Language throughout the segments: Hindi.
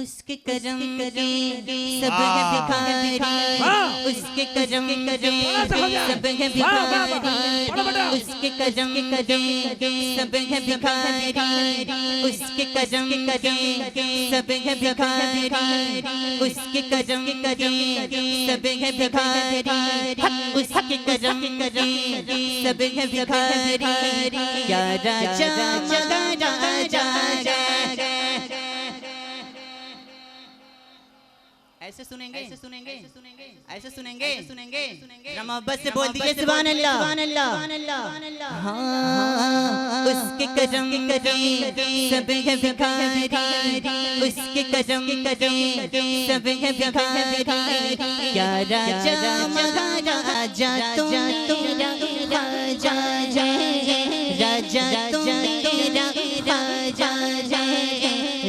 उसके करम के सब है भिखारी, उसके करम के सब है भिखारी, उसके करम के सब है भिखारी, उसके करम के सब है भिखारी, उसके करम के सब है भिखारी, उसके करम के सब है भिखारी। क्या राजा मगा राजा ऐसे सुनेंगे, ऐसे सुनेंगे, ऐसे सुनेंगे, ऐसे सुनेंगे। मोहब्बत से बोल दीजिए सुभान अल्लाह, सुभान अल्लाह, सुभान अल्लाह। हाँ, उसके करम सब है भिखारी, उसके करम सब है भिखारी। क्या राजा मगा राजा तुम तेरा राजा राजा तुम तेरा राजा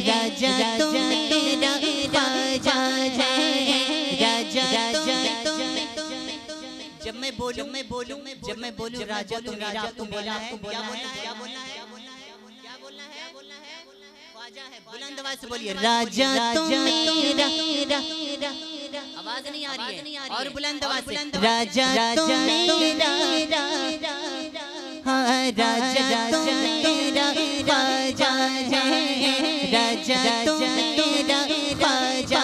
राजा तुम तेरा राजा जब मैं बोलूं राजा तो मेरा आपको बोलना है, क्या बोलना है, क्या बोलना है, क्या बोलना है, ख्वाजा है। बुलंद आवाज से बोलिए राजा तो मेरा, आवाज नहीं आ रही है और बुलंद आवाज से राजा तो मेरा, हाँ राजा तो मेरा ख्वाजा राजा तो मेरा ख्वाजा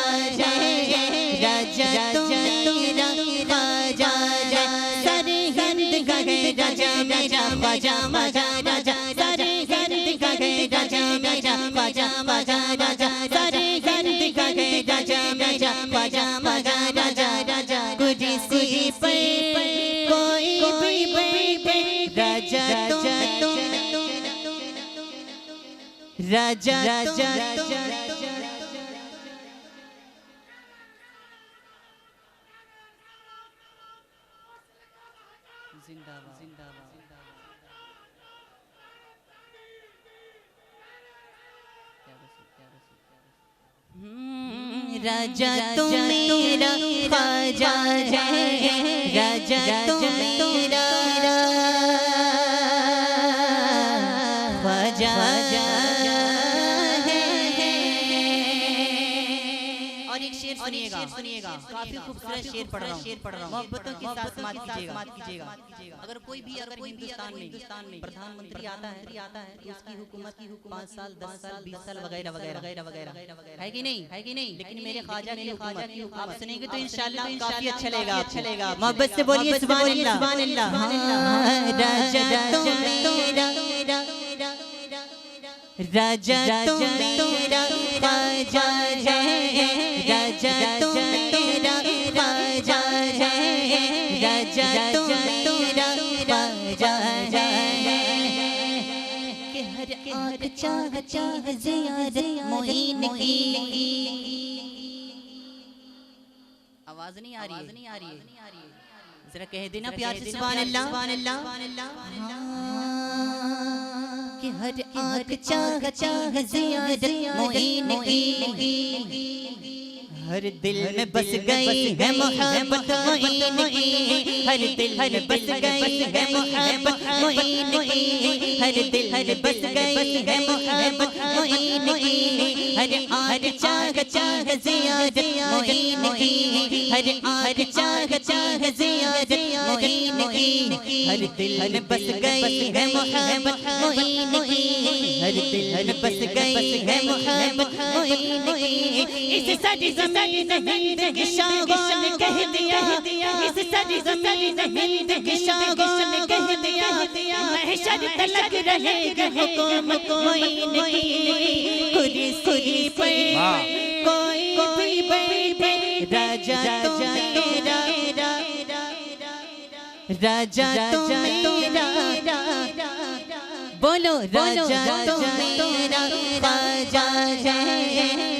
राजा तो मेरा ख्वाजा सारे हिंद का है राजा मेरा ख्वाजा मगा राजा, सारे हिंद का है राजा मेरा ख्वाजा मगा राजा, सारे हिंद का है राजा मेरा ख्वाजा मगा राजा राजा। कुर्सी पे कोई भी बैठे राजा तो राजा राजा राजा तो मेरा ख्वाजा है, राजा तो मेरा ख्वाजा है। और एक शेर सुनिएगा, काफी खूबसूरत शेर पढ़ रहा हूँ, मोहब्बतों के साथ समात कीजिएगा। अगर कोई भी हिंदुस्तान में प्रधानमंत्री आता है तो उसकी हुकूमत 5 साल 10 साल 20 साल वगैरह वगैरह है कि नहीं, है कि नहीं। लेकिन मेरे ख्वाजा की हुकूमत आप सुनेंगे तो इंशाल्लाह काफी अच्छा लगेगा। मोहब्बत से बोलिए सुभान अल्लाह, सुभान अल्लाह। राजा तो मेरा राजा तो मेरा ख्वाजा है, राजा तो मेरा ख्वाजा है, राजा तो मेरा ख्वाजा है। कि हर आँख चाहती है ज़ियारत मोइन की। आवाज नहीं आ रही है, जरा कह देना प्यार से सुभान अल्लाह, सुभान अल्लाह। कि हर आँख चाहती है ज़ियारत मोइन की, हर दिल में बस गई है मोहब्बत मोइन की, हर दिल में बस गई है मोहब्बत मोइन की, हर दिल में बस गई है मोहब्बत मोइन की। हर आँख चाहती है ज़ियारत मोइन की, हर आँख चाहती है ज़ियारत मोइन की, हर दिल में बस गई है मोहब्बत मोइन की, हर दिल में बस गई है मोहब्बत मोइन की। इस सारी ज़मीन हिंद की शागों ने कह दिया, इस सारी ज़मीन हिंद की शागों ने कह दिया, महशर तलक रहेगा हुकूमत मोइन की। कुर्सी पे कोई भी बैठे राजा तो मेरा, राजा तो मेरा, बोलो राजा तो मेरा ख्वाजा है,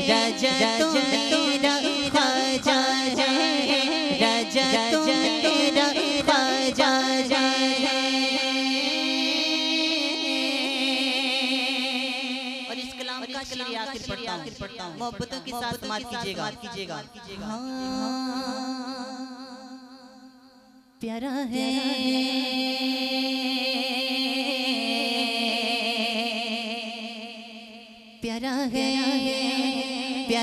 राजा तो मेरा ख्वाजा है, राजा तो मेरा ख्वाजा है। और इस कलाम का शेर आखिर पढ़ता हूँ, मोहब्बतों के साथ समात कीजिएगा। प्यारा है प्यारा है